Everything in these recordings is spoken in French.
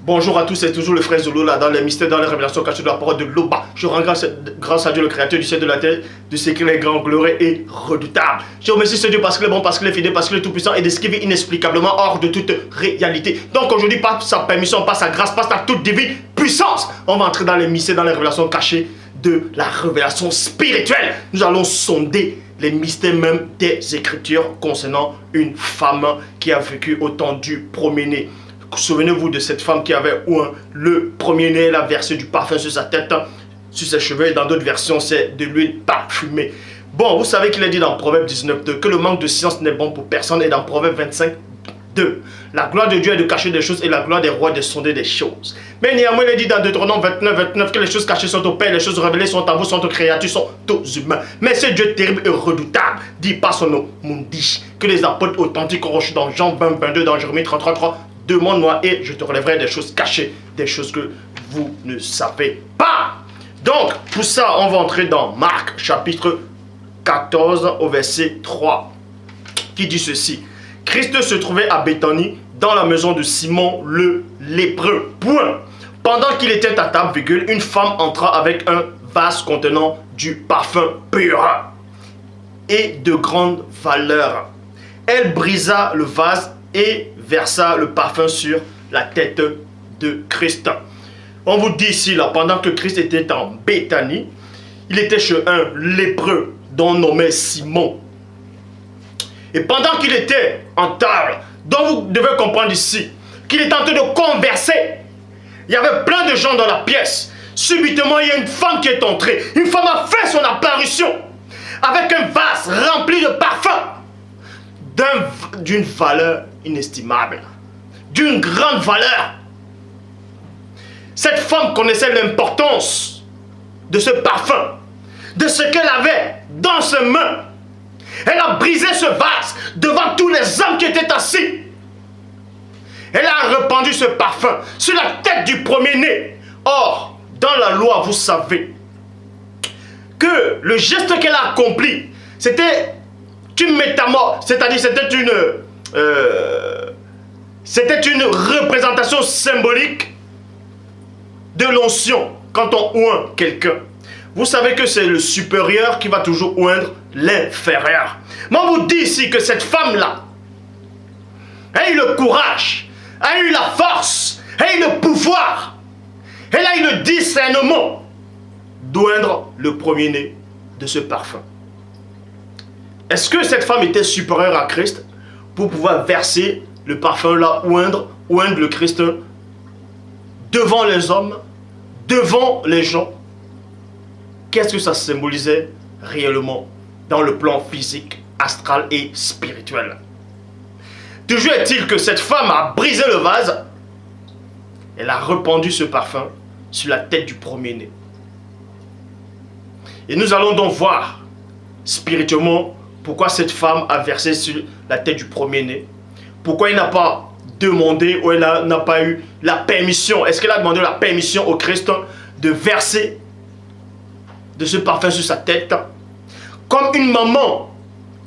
Bonjour à tous, c'est toujours le frère Zolo là dans les mystères, dans les révélations cachées de la parole de l'Oba. Je rends grâce à Dieu, le créateur du ciel et de la terre, de ce qu'il est grand, glorieux et redoutable. Je remercie ce Dieu parce qu'il est bon, parce qu'il est fidèle, parce qu'il est tout puissant et de ce qu'il vit inexplicablement hors de toute réalité. Donc aujourd'hui, par sa permission, par sa grâce, par sa toute divine puissance, on va entrer dans les mystères, dans les révélations cachées de la révélation spirituelle. Nous allons sonder les mystères même des Écritures concernant une femme qui a vécu au temps du premier-né. Souvenez-vous de cette femme qui avait le premier-né, elle a versé du parfum sur sa tête, sur ses cheveux, et dans d'autres versions, c'est de l'huile parfumée. Bon, vous savez qu'il est dit dans Proverbe 19:2 que le manque de science n'est bon pour personne, et dans Proverbe 25:2, la gloire de Dieu est de cacher des choses et la gloire des rois de sonder des choses. Mais néanmoins, il est dit dans Deutéronome 29:29 que les choses cachées sont au Père, les choses révélées sont à vous, sont aux créatures, sont aux humains. Mais ce Dieu terrible et redoutable dit par son nom, Mundi, que les apôtres authentiques ont reçu dans Jean 20:22, dans Jérémie 33:3, demande-moi et je te relèverai des choses cachées, des choses que vous ne savez pas. Donc, pour ça, on va entrer dans Marc chapitre 14 au verset 3, qui dit ceci. Christ se trouvait à Béthanie, dans la maison de Simon le lépreux. Point. Pendant qu'il était à table, virgule, une femme entra avec un vase contenant du parfum pur et de grande valeur. Elle brisa le vase et versa le parfum sur la tête de Christ. On vous dit ici, là, pendant que Christ était en Béthanie, il était chez un lépreux dont on nommait Simon. Et pendant qu'il était en table, donc vous devez comprendre ici, qu'il est en train de converser. Il y avait plein de gens dans la pièce. Subitement, il y a une femme qui est entrée. Une femme a fait son apparition avec un vase rempli de parfum d'une valeur inestimable, d'une grande valeur. Cette femme connaissait l'importance de ce parfum, de ce qu'elle avait dans ses mains. Elle a brisé ce vase devant tous les hommes qui étaient assis. Elle a répandu ce parfum sur la tête du premier-né. Or, dans la loi, vous savez que le geste qu'elle a accompli, c'était une métamorphose, c'est-à-dire c'était une représentation symbolique de l'onction quand on oint quelqu'un. Vous savez que c'est le supérieur qui va toujours oindre l'inférieur. Mais on vous dit ici que cette femme-là a eu le courage, a eu la force, a eu le pouvoir, elle a eu le discernement d'oindre le premier-né de ce parfum. Est-ce que cette femme était supérieure à Christ pour pouvoir verser le parfum là, oindre le Christ devant les hommes, devant les gens? Qu'est-ce que ça symbolisait réellement dans le plan physique, astral et spirituel? Toujours est-il que cette femme a brisé le vase, elle a répandu ce parfum sur la tête du premier-né. Et nous allons donc voir spirituellement pourquoi cette femme a versé sur la tête du premier-né. Pourquoi il n'a pas demandé ou elle n'a pas eu la permission. Est-ce qu'elle a demandé la permission au Christ de verser de ce parfum sur sa tête? Comme une maman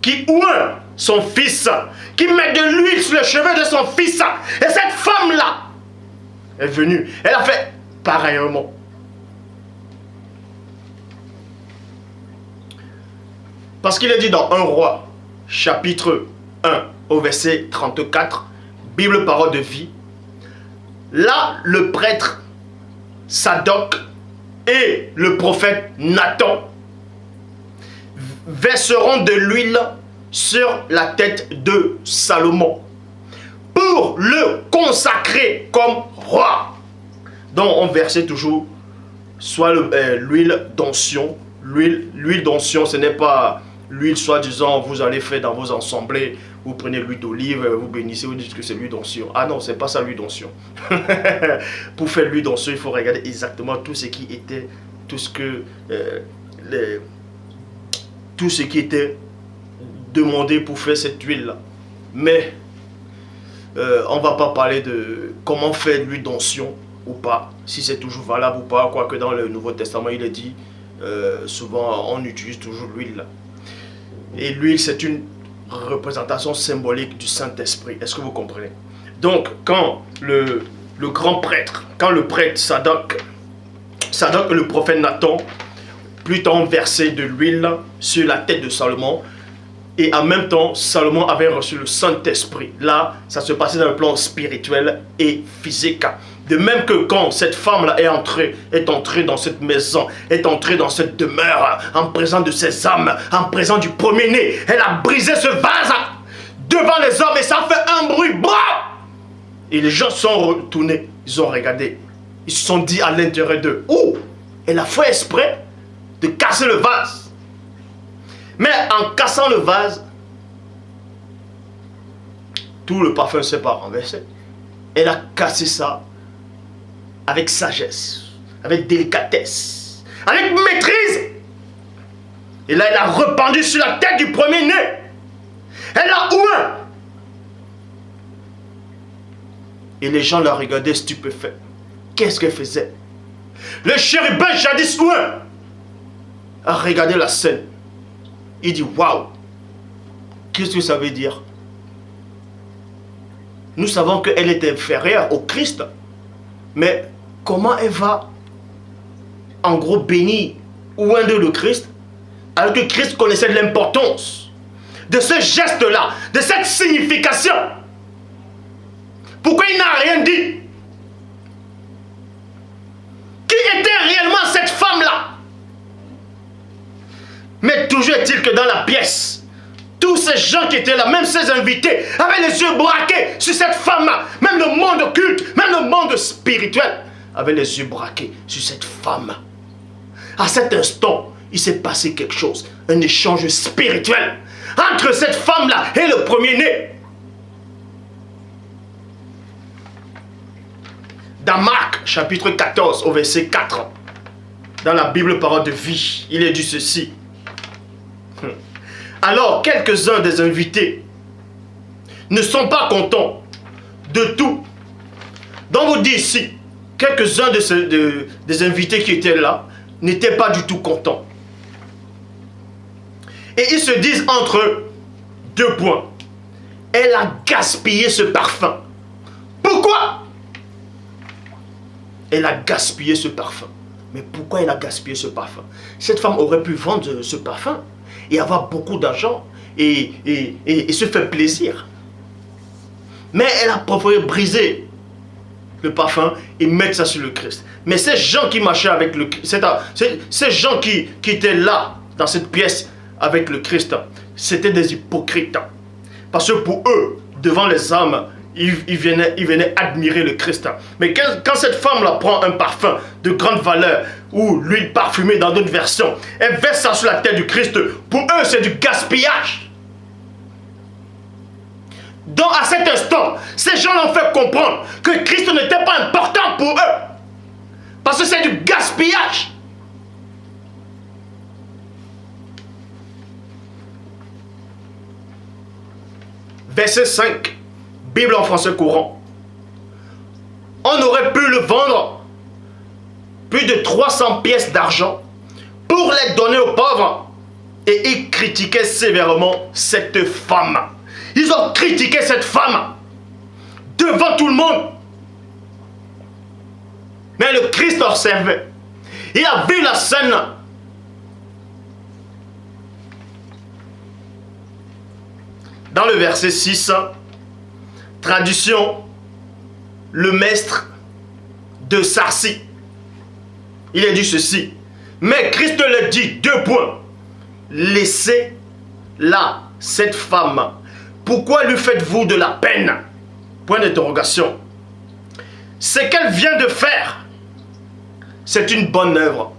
qui oint son fils, qui met de l'huile sur les cheveux de son fils. Et cette femme-là est venue. Elle a fait pareillement. Parce qu'il est dit dans 1 Roi, chapitre 1, au verset 34, Bible parole de vie. Là, le prêtre Sadoc et le prophète Nathan verseront de l'huile sur la tête de Salomon pour le consacrer comme roi. Donc on versait toujours soit l'huile d'onction. L'huile d'onction, ce n'est pas l'huile soi-disant vous allez faire dans vos assemblées, vous prenez l'huile d'olive, vous bénissez, vous dites que c'est l'huile d'onction. Ah non, c'est pas ça l'huile d'onction. Pour faire l'huile d'onction, il faut regarder exactement tout ce qui était, tout ce qui était demandé pour faire cette huile-là. Mais on va pas parler de comment faire l'huile d'onction ou pas, si c'est toujours valable ou pas, quoique dans le Nouveau Testament il est dit souvent on utilise toujours l'huile. Et l'huile, c'est une représentation symbolique du Saint-Esprit. Est-ce que vous comprenez? Donc, quand le le grand prêtre, quand le prêtre Sadoc et le prophète Nathan, plutôt ont versé de l'huile sur la tête de Salomon, et en même temps, Salomon avait reçu le Saint-Esprit. Là, ça se passait dans le plan spirituel et physique. De même que quand cette femme-là est entrée dans cette maison, est entrée dans cette demeure, en présence de ses âmes, en présence du premier-né, elle a brisé ce vase devant les hommes et ça fait un bruit. Bra! Et les gens sont retournés, ils ont regardé. Ils se sont dit à l'intérieur d'eux, oh, elle a fait exprès de casser le vase. Mais en cassant le vase, tout le parfum ne s'est pas renversé. Elle a cassé ça avec sagesse, avec délicatesse, avec maîtrise. Et là, elle a répandu sur la tête du premier-né. Elle a oint. Et les gens la regardaient stupéfaits. Qu'est-ce qu'elle faisait? Le chérubin jadis oint a regardé la scène. Il dit, waouh, qu'est-ce que ça veut dire? Nous savons qu'elle est inférieure au Christ. Mais comment elle va, en gros, bénir ou de le Christ, alors que Christ connaissait l'importance de ce geste-là, de cette signification? Pourquoi il n'a rien dit? Qui était réellement cette femme-là? Mais toujours est-il que dans la pièce, tous ces gens qui étaient là, même ces invités, avaient les yeux braqués sur cette femme-là. Même le monde occulte, même le monde spirituel, avait les yeux braqués sur cette femme. À cet instant, il s'est passé quelque chose, un échange spirituel entre cette femme-là et le premier-né. Dans Marc, chapitre 14, au verset 4, dans la Bible Parole de vie, il est dit ceci. Alors, quelques-uns des invités ne sont pas contents de tout. Donc, vous dites ici, quelques-uns des invités qui étaient là n'étaient pas du tout contents. Et ils se disent entre eux, deux points. Elle a gaspillé ce parfum. Pourquoi? Elle a gaspillé ce parfum. Mais pourquoi elle a gaspillé ce parfum? Cette femme aurait pu vendre ce parfum et avoir beaucoup d'argent et se faire plaisir. Mais elle a préféré briser le parfum et mettre ça sur le Christ. Mais ces gens qui marchaient avec le Christ, ces gens qui étaient là, dans cette pièce avec le Christ, c'était des hypocrites. Parce que pour eux, devant les hommes, ils venaient admirer le Christ. Mais quand cette femme-là prend un parfum de grande valeur, ou l'huile parfumée dans d'autres versions, elle verse ça sur la tête du Christ, pour eux c'est du gaspillage. Donc à cet instant, ces gens l'ont fait comprendre que Christ n'était pas important pour eux. Parce que c'est du gaspillage. Verset 5. Bible en français courant. On aurait pu le vendre plus de 300 pièces d'argent pour les donner aux pauvres. Et ils critiquaient sévèrement cette femme. Ils ont critiqué cette femme devant tout le monde. Mais le Christ observait. Il a vu la scène. Dans le verset 6, traduction, le maître de Sarsi. Il a dit ceci. Mais Christ le dit, deux points. Laissez là cette femme. Pourquoi lui faites-vous de la peine? Point d'interrogation. Ce qu'elle vient de faire, c'est une bonne œuvre.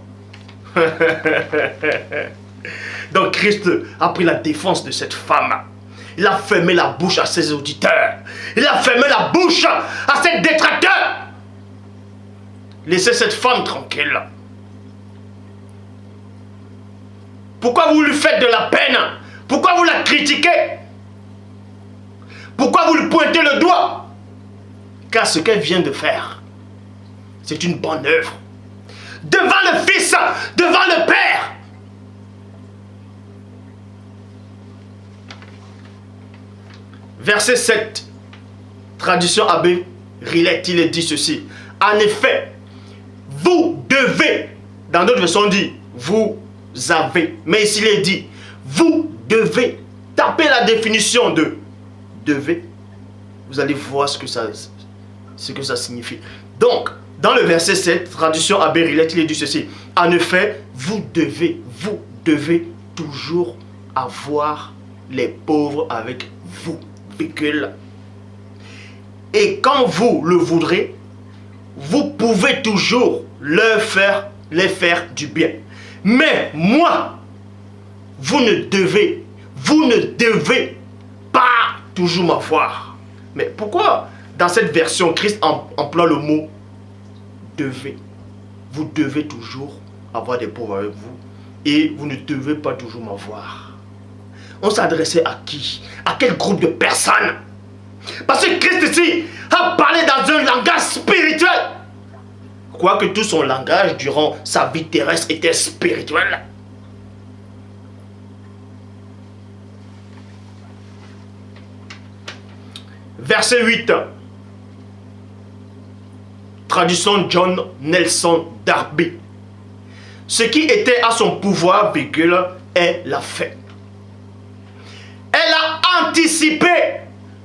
Donc Christ a pris la défense de cette femme. Il a fermé la bouche à ses auditeurs. Il a fermé la bouche à ses détracteurs. Laissez cette femme tranquille. Pourquoi vous lui faites de la peine? Pourquoi vous la critiquez? Pourquoi vous lui pointez le doigt? Car ce qu'elle vient de faire, c'est une bonne œuvre. Devant le Fils, devant le Père. Verset 7, traduction Abbé Rilette, il est dit ceci. En effet, vous devez, dans d'autres versions on dit, vous avez. Mais ici il est dit, vous devez. Tapez la définition de devez. Vous allez voir ce que ça signifie. Donc, dans le verset 7, traduction Abbé Rilette, il est dit ceci. En effet, vous devez toujours avoir les pauvres avec vous. Virgule. Et quand vous le voudrez, vous pouvez toujours les faire du bien. Mais moi, vous ne devez pas toujours m'avoir. Mais pourquoi dans cette version, Christ emploie le mot devez? Vous devez toujours avoir des pauvres avec vous et vous ne devez pas toujours m'avoir. On s'adressait à qui? À quel groupe de personnes? Parce que Christ ici a parlé dans un langage spirituel. Quoique tout son langage durant sa vie terrestre était spirituel. Verset 8. Traduction John Nelson Darby. Ce qui était à son pouvoir, virgule, elle l'a fait. Elle a anticipé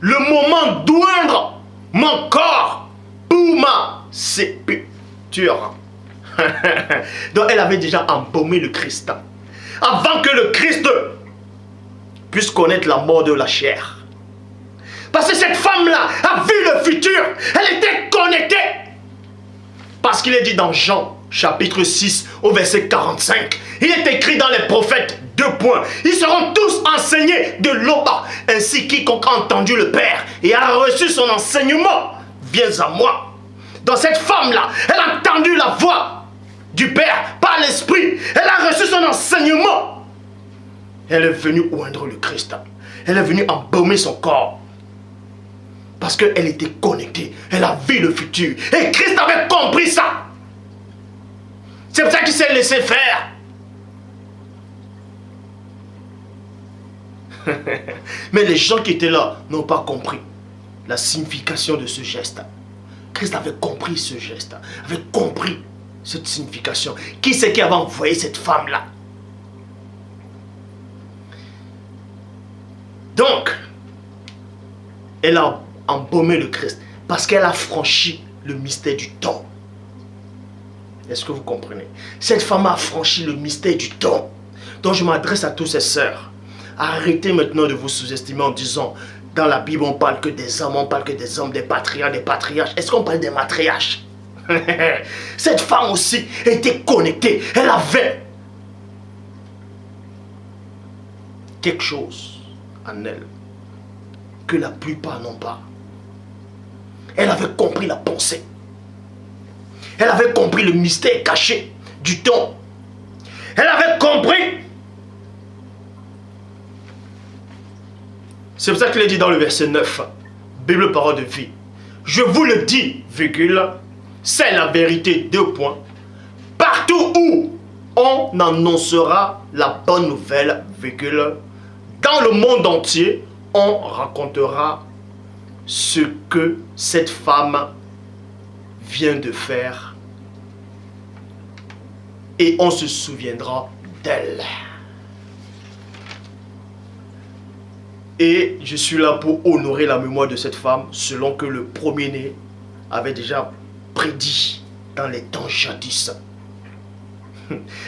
le moment d'oindre mon corps pour ma sépulture. Donc elle avait déjà embaumé le Christ. Avant que le Christ puisse connaître la mort de la chair. Parce que cette femme-là a vu le futur. Elle était connectée. Parce qu'il est dit dans Jean, chapitre 6, au verset 45. Il est écrit dans les prophètes, 2 points. Ils seront tous enseignés de l'Oba. Ainsi quiconque a entendu le Père et a reçu son enseignement, viens à moi. Dans cette femme-là, elle a entendu la voix du Père par l'Esprit. Elle a reçu son enseignement. Elle est venue oindre le Christ. Elle est venue embaumer son corps. Parce qu'elle était connectée. Elle a vu le futur. Et Christ avait compris ça. C'est pour ça qu'il s'est laissé faire. Mais les gens qui étaient là n'ont pas compris la signification de ce geste. Christ avait compris ce geste. Avait compris cette signification. Qui c'est qui avait envoyé cette femme-là? Donc, elle a embaumé le Christ parce qu'elle a franchi le mystère du temps. Est-ce que vous comprenez? Cette femme a franchi le mystère du temps. Donc je m'adresse à tous ces sœurs. Arrêtez maintenant de vous sous-estimer en disant dans la Bible on parle que des hommes, on parle que des hommes, des patriarches, des patriarches. Est-ce qu'on parle des matriarches? Cette femme aussi était connectée. Elle avait quelque chose en elle que la plupart n'ont pas. Elle avait compris la pensée. Elle avait compris le mystère caché du temps. Elle avait compris. C'est pour ça qu'il est dit dans le verset 9, Bible parole de vie. Je vous le dis, virgule, c'est la vérité, 2 points. Partout où on annoncera la bonne nouvelle, virgule, dans le monde entier, on racontera ce que cette femme vient de faire et on se souviendra d'elle. Et je suis là pour honorer la mémoire de cette femme selon que le premier-né avait déjà prédit dans les temps jadis.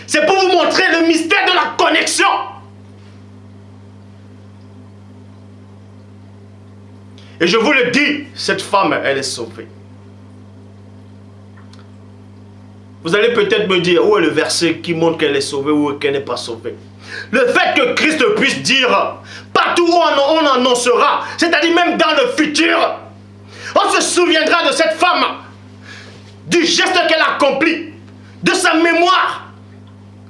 C'est pour vous montrer le mystère de la connexion. Et je vous le dis, cette femme, elle est sauvée. Vous allez peut-être me dire, où est le verset qui montre qu'elle est sauvée ou qu'elle n'est pas sauvée? Le fait que Christ puisse dire, partout où on annoncera, c'est-à-dire même dans le futur, on se souviendra de cette femme, du geste qu'elle accomplit, de sa mémoire.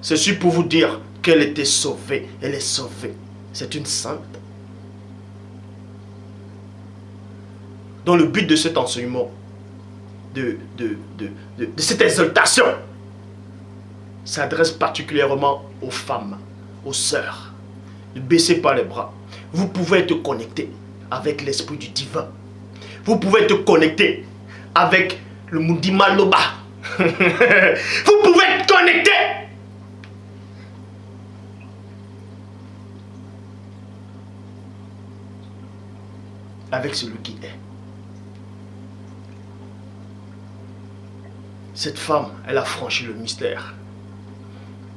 C'est pour vous dire qu'elle était sauvée. Elle est sauvée. C'est une sainte. Dans le but de cet enseignement, de cette exaltation, s'adresse particulièrement aux femmes, aux sœurs. Ne baissez pas les bras. Vous pouvez être connecté avec l'esprit du divin. Vous pouvez être connecté avec le Mundima Loba. Vous pouvez être connecté. Avec celui qui est. Cette femme, elle a franchi le mystère.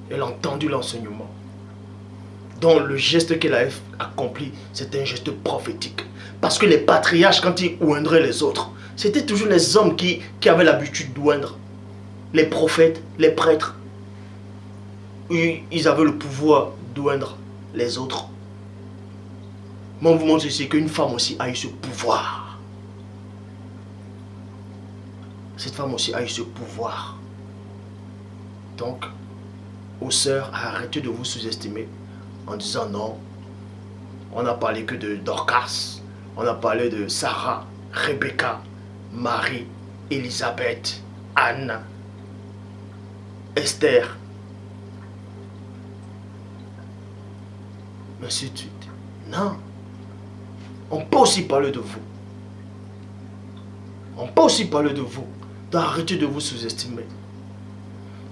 Elle a entendu l'enseignement. Donc le geste qu'elle a accompli, c'est un geste prophétique. Parce que les patriarches, quand ils oindraient les autres, c'était toujours les hommes qui avaient l'habitude d'oindre. Les prophètes, les prêtres. Ils avaient le pouvoir d'oindre les autres. Mais on vous montre ici qu'une femme aussi a eu ce pouvoir. Cette femme aussi a eu ce pouvoir. Donc, aux sœurs, arrêtez de vous sous-estimer en disant non. On n'a parlé que de Dorcas. On a parlé de Sarah, Rebecca, Marie, Elisabeth, Anne, Esther. Ainsi de suite. Non. On peut aussi parler de vous. On peut aussi parler de vous. Donc arrêtez de vous sous-estimer.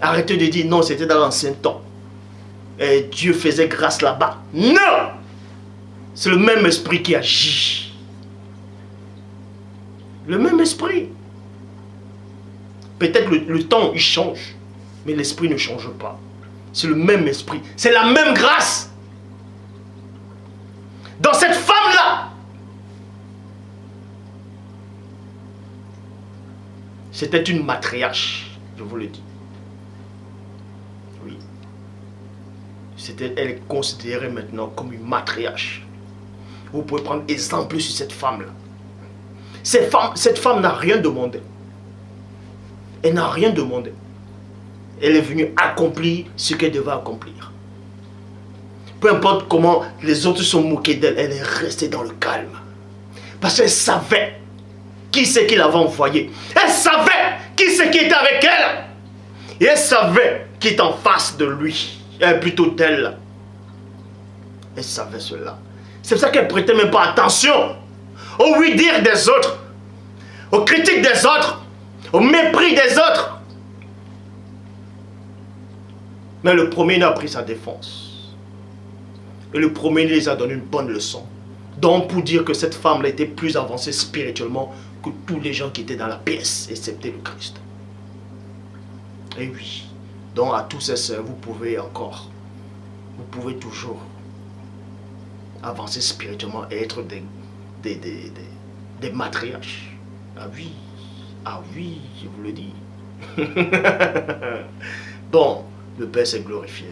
Arrêtez de dire non, c'était dans l'ancien temps. Et Dieu faisait grâce là-bas. Non! C'est le même esprit qui agit. Le même esprit. Peut-être le temps, il change. Mais l'esprit ne change pas. C'est le même esprit. C'est la même grâce. Dans cette femme-là. C'était une matriarche. Je vous le dis. Oui. Elle est considérée maintenant comme une matriarche. Vous pouvez prendre exemple sur cette femme-là. Cette femme n'a rien demandé. Elle n'a rien demandé. Elle est venue accomplir ce qu'elle devait accomplir. Peu importe comment les autres sont moqués d'elle, elle est restée dans le calme. Parce qu'elle savait qui c'est qui l'avait envoyé. Elle savait qui c'est qui était avec elle. Et elle savait qui est en face de lui. Plutôt d'elle. Elle savait cela. C'est pour ça qu'elle ne prêtait même pas attention au oui-dire des autres, aux critiques des autres, au mépris des autres. Mais le premier a pris sa défense. Et le premier les a donné une bonne leçon. Donc pour dire que cette femme-là était plus avancée spirituellement que tous les gens qui étaient dans la pièce, excepté le Christ. Et oui. Donc à tous ces sœurs, vous pouvez toujours avancer spirituellement et être des matriarches. Ah oui, je vous le dis. Bon, le Père s'est glorifié.